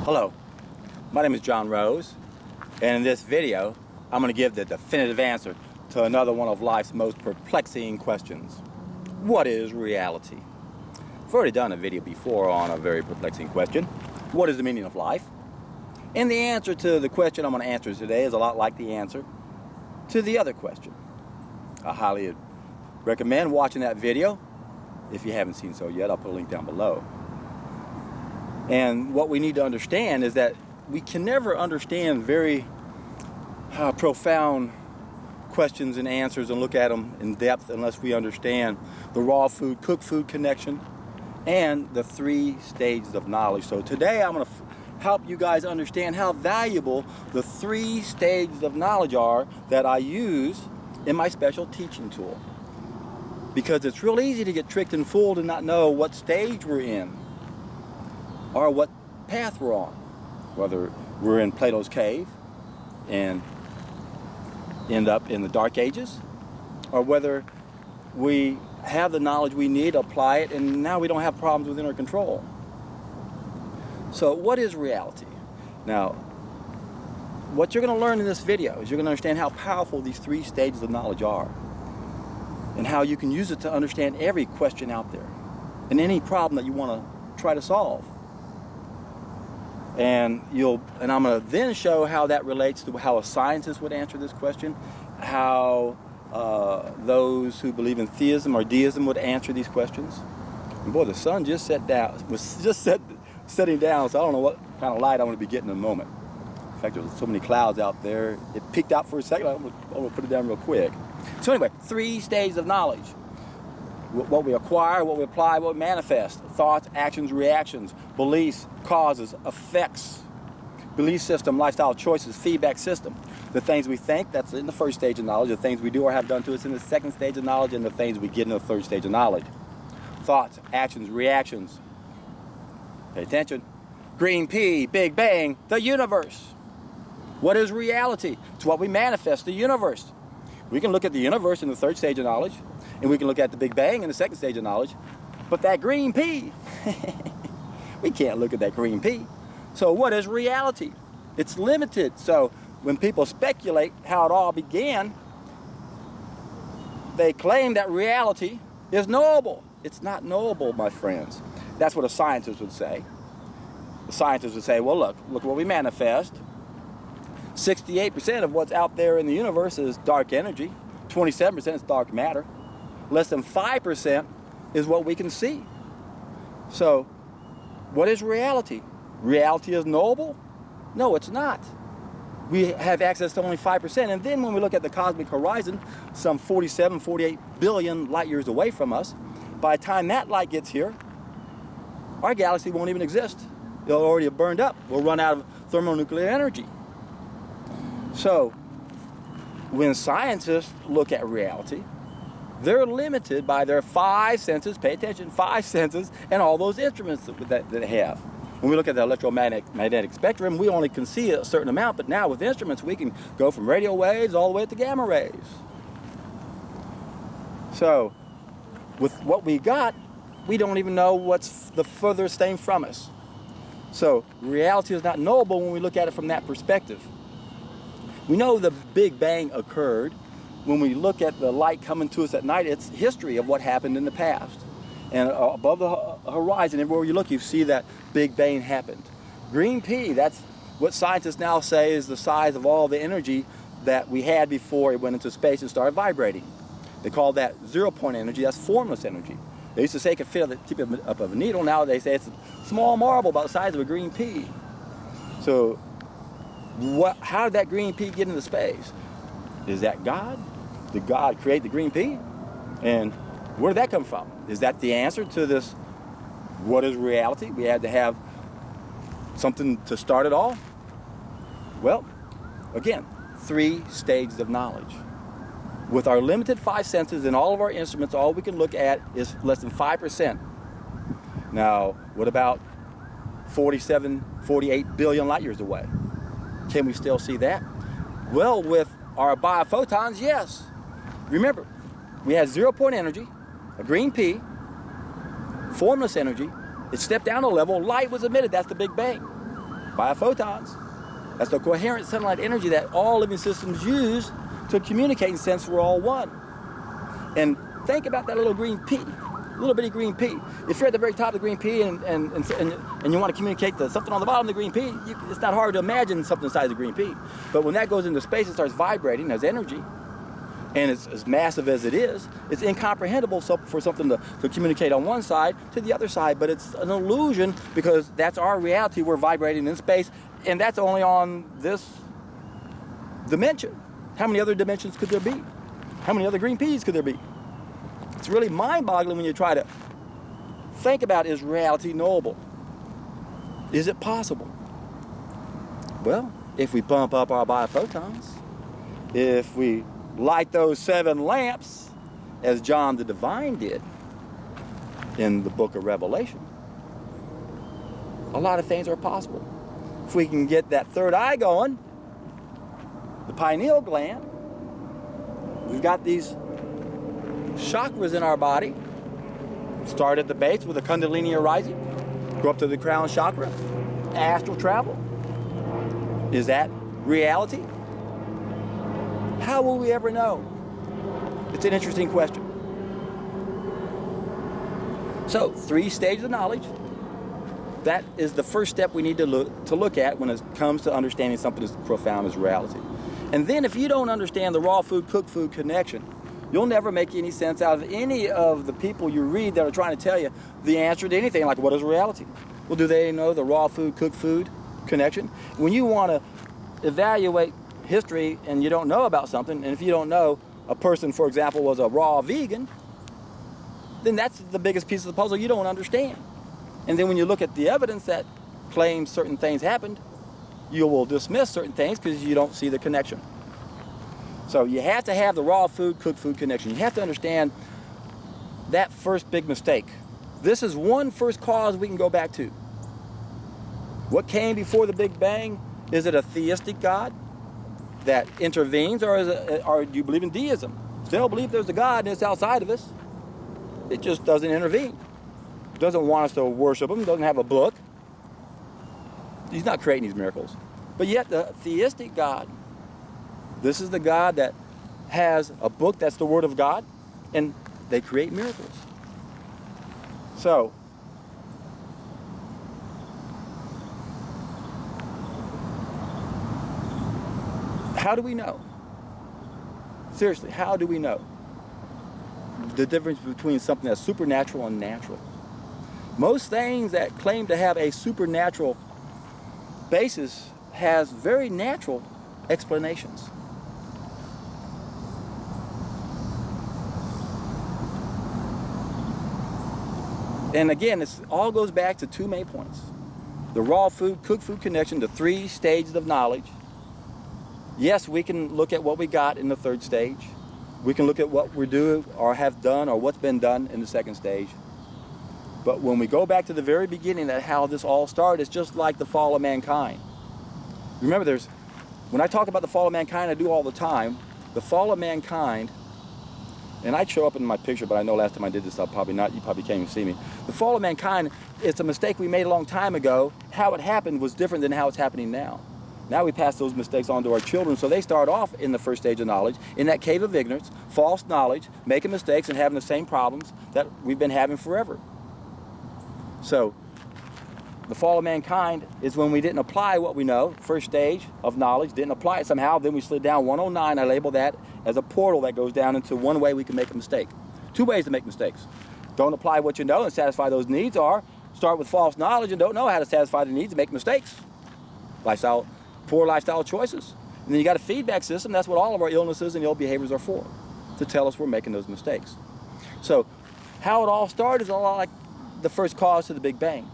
Hello, my name is John Rose, and in this video, I'm going to give the definitive answer to another one of life's most perplexing questions. What is reality? I've already done a video before on a very perplexing question. What is the meaning of life? And the answer to the question I'm going to answer today is a lot like the answer to the other question. I highly recommend watching that video. If you haven't seen so yet, I'll put a link down below. And what we need to understand is that we can never understand very profound questions and answers and look at them in depth unless we understand the raw food, cooked food connection and the 3 stages of knowledge. So today I'm going to help you guys understand how valuable the 3 stages of knowledge are that I use in my special teaching tool. Because it's real easy to get tricked and fooled and not know what stage we're in or what path we're on. Whether we're in Plato's cave and end up in the Dark Ages, or whether we have the knowledge we need, apply it, and now we don't have problems within our control. So what is reality? Now, what you're going to learn in this video is you're going to understand how powerful these 3 stages of knowledge are and how you can use it to understand every question out there and any problem that you want to try to solve. And I'm going to then show how that relates to how a scientist would answer this question, how those who believe in theism or deism would answer these questions. And boy, the sun just setting down, so I don't know what kind of light I'm going to be getting in a moment. In fact, there's so many clouds out there. It peeked out for a second. I'm going to put it down real quick. So anyway, 3 stages of knowledge. What we acquire, what we apply, what we manifest. Thoughts, actions, reactions, beliefs, causes, effects, belief system, lifestyle choices, feedback system. The things we think, that's in the 1st stage of knowledge. The things we do or have done to us in the 2nd stage of knowledge, and the things we get in the 3rd stage of knowledge. Thoughts, actions, reactions. Pay attention. Green pea, Big Bang, the universe. What is reality? It's what we manifest, the universe. We can look at the universe in the 3rd stage of knowledge, and we can look at the Big Bang in the 2nd stage of knowledge. But that green pea, we can't look at that green pea. So what is reality? It's limited. So when people speculate how it all began, they claim that reality is knowable. It's not knowable, my friends. That's what a scientist would say. The scientist would say, well, look what we manifest. 68% of what's out there in the universe is dark energy. 27% is dark matter. Less than 5% is what we can see. So, what is reality? Reality is knowable? No, it's not. We have access to only 5%. And then when we look at the cosmic horizon, some 47, 48 billion light years away from us, by the time that light gets here, our galaxy won't even exist. It'll already have burned up. We'll run out of thermonuclear energy. So, when scientists look at reality, they're limited by their 5 senses, pay attention, 5 senses, and all those instruments that they have. When we look at the electromagnetic spectrum, we only can see a certain amount, but now with instruments we can go from radio waves all the way to gamma rays. So, with what we got, we don't even know what's the furthest thing from us. So, reality is not knowable when we look at it from that perspective. We know the Big Bang occurred. When we look at the light coming to us at night, it's history of what happened in the past. And above the horizon, everywhere you look, you see that Big Bang happened. Green pea, that's what scientists now say is the size of all the energy that we had before it went into space and started vibrating. They call that 0-point energy. That's formless energy. They used to say it could fit on the tip of a needle. Now they say it's a small marble about the size of a green pea. So, how did that green pea get into space? Is that God? Did God create the green pea? And where did that come from? Is that the answer to this, what is reality? We had to have something to start it all? Well, again, 3 stages of knowledge. With our limited 5 senses and all of our instruments, all we can look at is less than 5%. Now, what about 47, 48 billion light years away? Can we still see that? Well, with our biophotons, yes. Remember, we had 0-point energy, a green pea, formless energy. It stepped down a level, light was emitted. That's the Big Bang. Biophotons. That's the coherent sunlight energy that all living systems use to communicate and sense we're all one. And think about that little green pea, little bitty green pea. If you're at the very top of the green pea and you want to communicate to something on the bottom of the green pea, it's not hard to imagine something inside the green pea. But when that goes into space, it starts vibrating as energy. And it's as massive as it is, it's incomprehensible for something to communicate on one side to the other side. But it's an illusion because that's our reality. We're vibrating in space, and that's only on this dimension. How many other dimensions could there be? How many other green peas could there be? It's really mind-boggling when you try to think about, is reality knowable? Is it possible? Well, if we bump up our biophotons, if we light those 7 lamps, as John the Divine did in the book of Revelation, a lot of things are possible. If we can get that third eye going, the pineal gland, we've got these chakras in our body. Start at the base with the Kundalini arising, go up to the crown chakra, astral travel. Is that reality? How will we ever know? It's an interesting question. So, 3 stages of knowledge. That is the first step we need to look at when it comes to understanding something as profound as reality. And then if you don't understand the raw food, cooked food connection, you'll never make any sense out of any of the people you read that are trying to tell you the answer to anything, like what is reality? Well, do they know the raw food, cooked food connection? When you want to evaluate history and you don't know about something, and if you don't know a person, for example, was a raw vegan, then that's the biggest piece of the puzzle you don't understand. And then when you look at the evidence that claims certain things happened, you will dismiss certain things because you don't see the connection. So you have to have the raw food, cooked food connection. You have to understand that first big mistake. This is one first cause we can go back to. What came before the Big Bang? Is it a theistic God that intervenes, or do you believe in deism? Still believe there's a God and it's outside of us. It just doesn't intervene. It doesn't want us to worship him, doesn't have a book. He's not creating these miracles. But yet the theistic God, this is the God that has a book that's the Word of God, and they create miracles. So, how do we know? Seriously, how do we know the difference between something that's supernatural and natural? Most things that claim to have a supernatural basis has very natural explanations. And again, this all goes back to 2 main points. The raw food, cooked food connection, the 3 stages of knowledge. Yes, we can look at what we got in the 3rd stage. We can look at what we do or have done or what's been done in the 2nd stage. But when we go back to the very beginning at how this all started, it's just like the fall of mankind. Remember, when I talk about the fall of mankind, I do all the time. The fall of mankind, and I'd show up in my picture, but I know last time I did this, you probably can't even see me. The fall of mankind, it's a mistake we made a long time ago. How it happened was different than how it's happening now. Now we pass those mistakes on to our children, so they start off in the 1st stage of knowledge, in that cave of ignorance, false knowledge, making mistakes and having the same problems that we've been having forever. So, the fall of mankind is when we didn't apply what we know, 1st stage of knowledge, didn't apply it somehow, then we slid down 109, I label that as a portal that goes down into one way we can make a mistake. 2 ways to make mistakes. Don't apply what you know and satisfy those needs, or start with false knowledge and don't know how to satisfy the needs and make mistakes. Poor lifestyle choices. And then you got a feedback system. That's what all of our illnesses and ill behaviors are for, to tell us we're making those mistakes. So how it all started is a lot like the first cause to the Big Bang.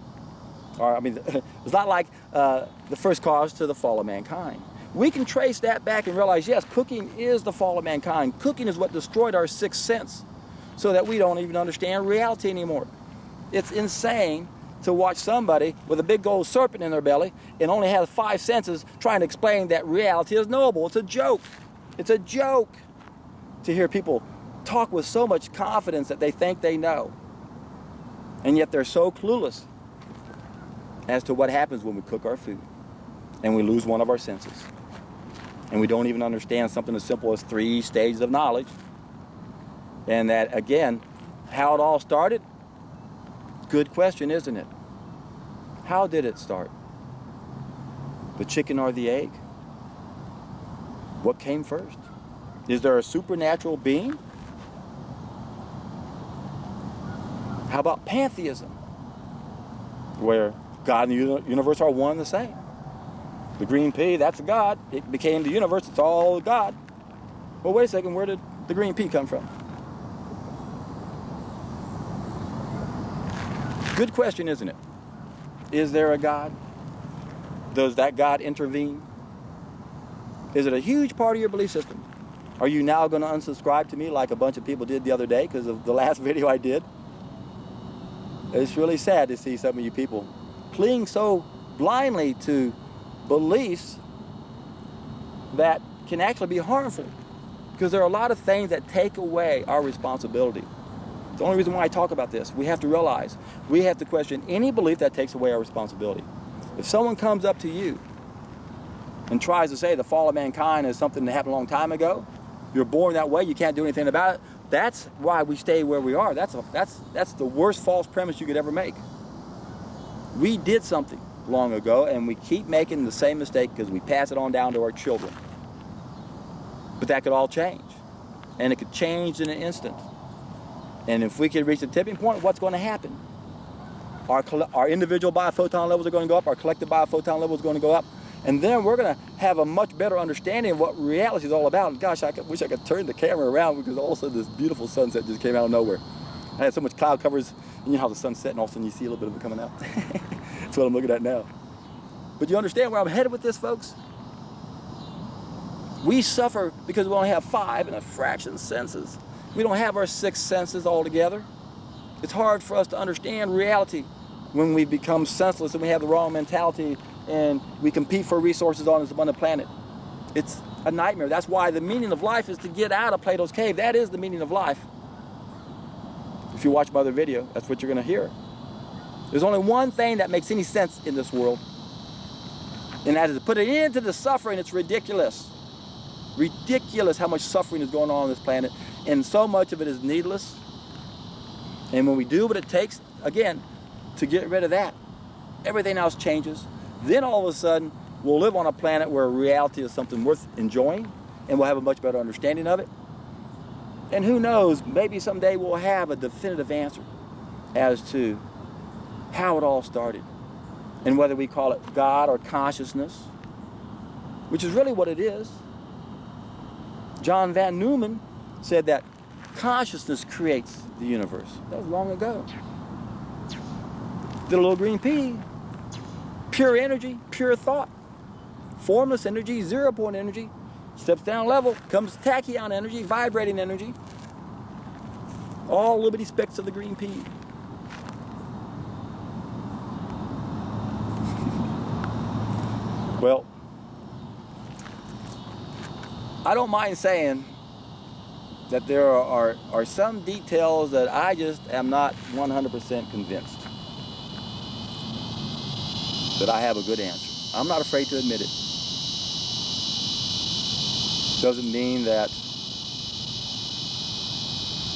It's not like the first cause to the fall of mankind. We can trace that back and realize, yes, cooking is the fall of mankind. Cooking is what destroyed our 6th sense so that we don't even understand reality anymore. It's insane to watch somebody with a big gold serpent in their belly and only has 5 senses trying to explain that reality is knowable. It's a joke. It's a joke to hear people talk with so much confidence that they think they know. And yet they're so clueless as to what happens when we cook our food. and we lose one of our senses. And we don't even understand something as simple as 3 stages of knowledge. And that, again, how it all started? Good question, isn't it? How did it start? The chicken or the egg? What came first? Is there a supernatural being? How about pantheism? Where God and the universe are one and the same. The green pea, that's a God. It became the universe, it's all God. Well, wait a second, where did the green pea come from? Good question, isn't it? Is there a God? Does that God intervene? Is it a huge part of your belief system? Are you now going to unsubscribe to me like a bunch of people did the other day because of the last video I did? It's really sad to see some of you people clinging so blindly to beliefs that can actually be harmful, because there are a lot of things that take away our responsibility. The only reason why I talk about this, we have to realize we have to question any belief that takes away our responsibility. If someone comes up to you and tries to say the fall of mankind is something that happened a long time ago, you're born that way, you can't do anything about it, that's why we stay where we are. That's the worst false premise you could ever make. We did something long ago, and we keep making the same mistake because we pass it on down to our children. But that could all change, and it could change in an instant. And if we could reach the tipping point, what's going to happen? Our individual biophoton levels are going to go up, our collective biophoton level is going to go up, and then we're going to have a much better understanding of what reality is all about. And gosh, I wish I could turn the camera around, because all of a sudden this beautiful sunset just came out of nowhere. I had so much cloud covers, and you know how the sun's setting, all of a sudden you see a little bit of it coming out. That's what I'm looking at now. But you understand where I'm headed with this, folks? We suffer because we only have 5 and a fraction senses. We don't have our 6 senses all together. It's hard for us to understand reality when we become senseless and we have the wrong mentality and we compete for resources on this abundant planet. It's a nightmare. That's why the meaning of life is to get out of Plato's cave. That is the meaning of life. If you watch my other video, that's what you're going to hear. There's only one thing that makes any sense in this world, and that is to put it into the suffering. It's ridiculous. Ridiculous how much suffering is going on this planet, and so much of it is needless. And when we do what it takes, again, to get rid of that, everything else changes. Then all of a sudden, we'll live on a planet where reality is something worth enjoying, and we'll have a much better understanding of it. And who knows, maybe someday we'll have a definitive answer as to how it all started, and whether we call it God or consciousness, which is really what it is. John Van Neumann said that consciousness creates the universe. That was long ago. The little green pea, pure energy, pure thought, formless energy, 0-point energy, steps down a level, comes tachyon energy, vibrating energy, all little bitty specks of the green pea. Well, I don't mind saying that there are some details that I just am not 100% convinced that I have a good answer. I'm not afraid to admit it. Doesn't mean that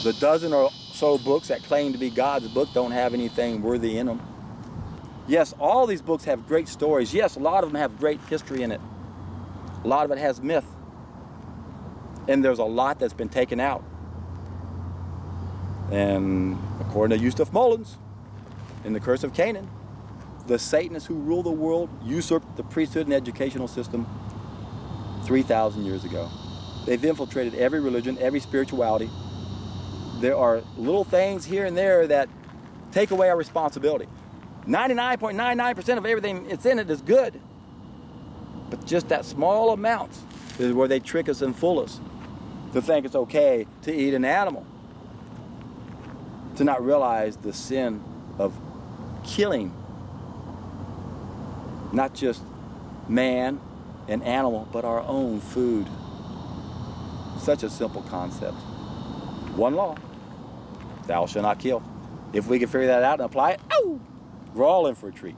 the dozen or so books that claim to be God's book don't have anything worthy in them. Yes, all these books have great stories. Yes, a lot of them have great history in it. A lot of it has myth. And there's a lot that's been taken out. And according to Eustace Mullins, in The Curse of Canaan, the Satanists who rule the world usurped the priesthood and educational system 3,000 years ago. They've infiltrated every religion, every spirituality. There are little things here and there that take away our responsibility. 99.99% of everything that's in it is good. But just that small amount is where they trick us and fool us to think it's okay to eat an animal, to not realize the sin of killing not just man and animal, but our own food. Such a simple concept. One law: thou shalt not kill. If we can figure that out and apply it, we're all in for a treat.